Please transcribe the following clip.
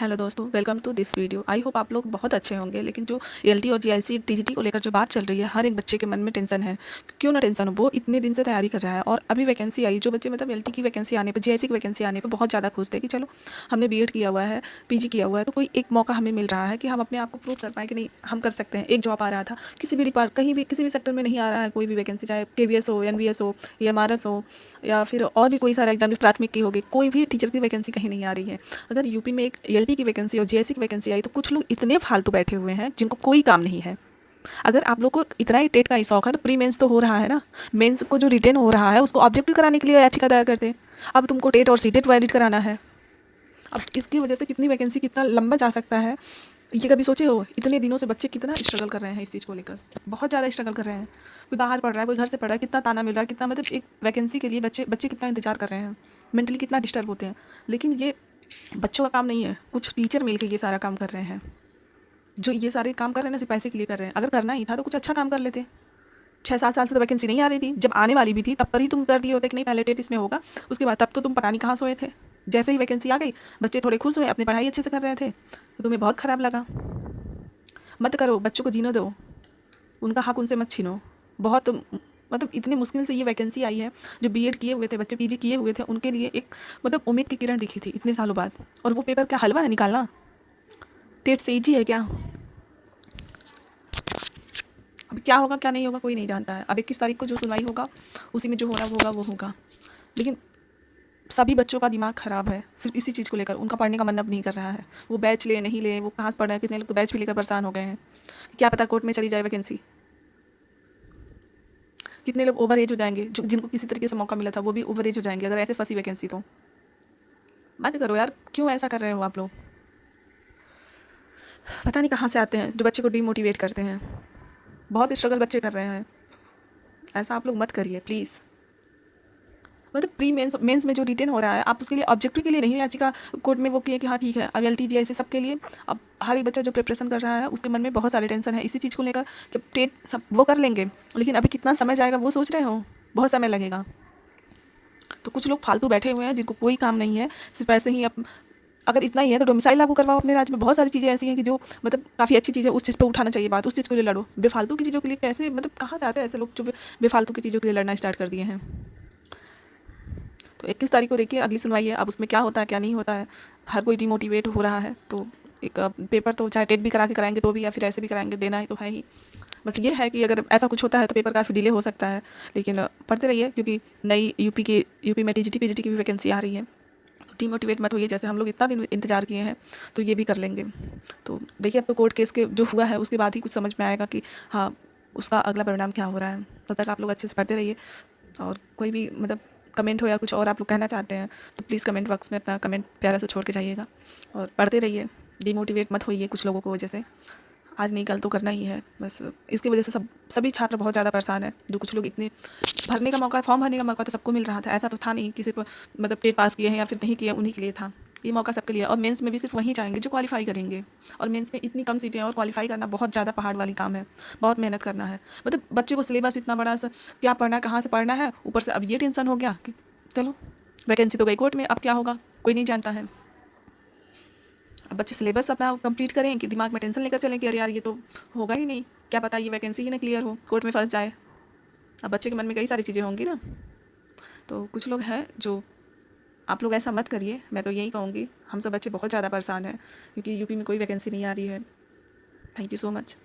Hello दोस्तों, welcome to this video. I hope आप लोग बहुत अच्छे होंगे। लेकिन जो एलटी और जीआईसी टीजीटी को लेकर जो बात चल रही है, हर एक बच्चे के मन में टेंशन है। क्यों ना टेंशन हो, वो इतने दिन से तैयारी कर रहा है और अभी वैकेंसी आई। जो बच्चे मतलब एलटी की वैकेंसी आने पर, जीआईसी की वैकेंसी आने पर बहुत ज़्यादा खुश थे कि चलो हमने बीएड किया हुआ है, पीजी किया हुआ है, तो कोई एक मौका हमें मिल रहा है कि हम अपने आप को प्रूव कर पाएँ कि नहीं हम कर सकते हैं। एक जॉब आ रहा था, किसी भी डिपार्ट कहीं भी किसी भी सेक्टर में नहीं आ रहा है कोई भी वैकेंसी, चाहे केवीएस हो, एनवीएस हो, एमआरएस हो, या फिर और भी कोई सारा एग्जाम प्राथमिक की होगी, कोई भी टीचर की वैकेंसी कहीं नहीं आ रही है। अगर यूपी में एक एलटी की वैकेंसी और जीआईसी की वैकेंसी आई तो कुछ लोग इतने फालतू बैठे हुए हैं जिनको कोई काम नहीं है। अगर आप लोग को इतना ही टेट का ही शौक है तो प्री मेंस तो हो रहा है ना। मेंस को जो रिटेन हो रहा है उसको ऑब्जेक्टिव कराने के लिए याचिका दायर करते हैं। अब तुमको टेट और सीटेट वैलिड कराना है। अब इसकी वजह से कितनी वैकेंसी कितना लंबा जा सकता है, ये कभी सोचे हो? इतने दिनों से बच्चे कितना स्ट्रगल कर रहे हैं इस चीज़ को लेकर, बहुत ज़्यादा स्ट्रगल कर रहे हैं। कोई बाहर पढ़ रहा है, कोई घर से पढ़ रहा है, कितना ताना मिल रहा है, कितना मतलब एक वैकेंसी के लिए बच्चे बच्चे कितना इंतजार कर रहे हैं, मेंटली कितना डिस्टर्ब होते हैं। लेकिन ये बच्चों का काम नहीं है, कुछ टीचर मिलकर ये सारा काम कर रहे हैं। जो ये सारे काम कर रहे हैं ना सिर्फ पैसे के लिए कर रहे हैं। अगर करना ही था तो कुछ अच्छा काम कर लेते। 6-7 साल से तो वैकेंसी नहीं आ रही थी, जब आने वाली भी थी तब पर ही तुम कर दिए होते कि नहीं पहले टेट इसमें होगा, उसके बाद तब तो तुम पता नहीं कहाँ सोए थे। जैसे ही वैकेंसी आ गई बच्चे थोड़े खुश हुए, अपनी पढ़ाई अच्छे से कर रहे थे, तो तुम्हें बहुत ख़राब लगा। मत करो, बच्चों को जीने दो, उनका हक उनसे मत छीनो। बहुत मतलब इतने मुश्किल से ये वैकेंसी आई है। जो बीएड किए हुए थे बच्चे, पीजी किए हुए थे, उनके लिए एक मतलब उम्मीद की किरण दिखी थी इतने सालों बाद। और वो पेपर क्या हलवा है निकालना? टेट से ईजी है क्या? अब क्या होगा क्या नहीं होगा कोई नहीं जानता है। अब 21 तारीख को जो सुनवाई होगा उसी में जो हो रहा होगा वो होगा। लेकिन सभी बच्चों का दिमाग ख़राब है सिर्फ इसी चीज़ को लेकर। उनका पढ़ने का मन अब नहीं कर रहा है। वो बैच ले नहीं ले, वो कहाँ से पढ़ रहे हैं। कितने लोग तो बैच भी लेकर परेशान हो गए हैं, क्या पता कोर्ट में चली जाए वैकेंसी। कितने लोग ओवर एज हो जाएंगे, जो जिनको किसी तरीके से मौका मिला था वो भी ओवर एज हो जाएंगे अगर ऐसे फंसी वैकेंसी तो। मत करो यार, क्यों ऐसा कर रहे हो आप लोग? पता नहीं कहाँ से आते हैं जो बच्चे को डीमोटिवेट करते हैं। बहुत स्ट्रगल बच्चे कर रहे हैं, ऐसा आप लोग मत करिए प्लीज़। मतलब प्री मेंस मेंस में जो रिटेन हो रहा है, आप उसके लिए ऑब्जेक्टिव के लिए नहीं याचिका कोर्ट में वो किए कि हाँ ठीक है अब एलटी जीआईसी सबके लिए। अब हर एक बच्चा जो प्रिपरेशन कर रहा है उसके मन में बहुत सारे टेंशन है इसी चीज़ को लेकर कि टेट सब वो कर लेंगे, लेकिन अभी कितना समय जाएगा वो सोच रहे हो? बहुत समय लगेगा। तो कुछ लोग फालतू बैठे हुए हैं जिनको कोई काम नहीं है, सिर्फ ऐसे ही अगर इतना ही है तो डोमिसाइल लागू करवाओ अपने राज्य में। बहुत सारी चीज़ें ऐसी हैं कि जो मतलब काफ़ी अच्छी चीज़ है, उस चीज़ पे उठाना चाहिए बात, उस चीज़ के लिए लड़ो। बेफालतू की चीज़ों के लिए कैसे, मतलब कहाँ जाते हैं ऐसे लोग जो बेफालतू की चीज़ों के लिए लड़ना स्टार्ट कर दिए हैं। तो 21 तारीख को देखिए अगली सुनवाई है। अब उसमें क्या होता है क्या नहीं होता है, हर कोई डिमोटिवेट हो रहा है। तो एक पेपर तो चाहे टेट भी करा के कराएंगे तो भी, या फिर ऐसे भी कराएंगे, देना ही तो है ही। बस ये है कि अगर ऐसा कुछ होता है तो पेपर काफ़ी डिले हो सकता है। लेकिन पढ़ते रहिए क्योंकि नई यूपी में टीजीटी पीजीटी की भी वैकेंसी आ रही है। तो डिमोटिवेट मत होइए, जैसे हम लोग इतना दिन इंतजार किए हैं तो ये भी कर लेंगे। तो देखिए अब तो कोर्ट केस के जो हुआ है उसके बाद ही कुछ समझ में आएगा कि हाँ उसका अगला परिणाम क्या हो रहा है। तब तक आप लोग अच्छे से पढ़ते रहिए। और कोई भी मतलब कमेंट हो या कुछ और आप लोग कहना चाहते हैं तो प्लीज़ कमेंट बॉक्स में अपना कमेंट प्यारा से छोड़ के जाइएगा। और पढ़ते रहिए, डिमोटिवेट मत होइए कुछ लोगों को वजह से। आज नहीं कल तो करना ही है। बस इसकी वजह से सभी छात्र बहुत ज़्यादा परेशान है। जो कुछ लोग इतने भरने का मौका, फॉर्म भरने का मौका तो सबको मिल रहा था, ऐसा तो था नहीं कि सिर्फ मतलब टेट पास किए हैं या फिर नहीं किए उन्हीं के लिए था। ये मौका सबके लिए। और मेंस में भी सिर्फ वही जाएंगे जो क्वालिफाई करेंगे। और मेंस में इतनी कम सीटें हैं और क्वालिफाई करना बहुत ज़्यादा पहाड़ वाली काम है, बहुत मेहनत करना है। मतलब बच्चे को सिलेबस इतना बड़ा सा, क्या पढ़ना है, कहाँ से पढ़ना है, ऊपर से अब ये टेंशन हो गया कि चलो वैकेंसी तो गई कोर्ट में, अब क्या होगा कोई नहीं जानता है। अब बच्चे सिलेबस अपना कंप्लीट करें कि दिमाग में टेंशन लेकर चलें कि अरे यार ये तो होगा ही नहीं, क्या पता ये वैकेंसी ही ना क्लियर हो, कोर्ट में फंस जाए। अब बच्चे के मन में कई सारी चीज़ें होंगी ना। तो कुछ लोग हैं जो, आप लोग ऐसा मत करिए, मैं तो यही कहूँगी। हम सब बच्चे बहुत ज़्यादा परेशान हैं क्योंकि यूपी में कोई वैकेंसी नहीं आ रही है। Thank you so much.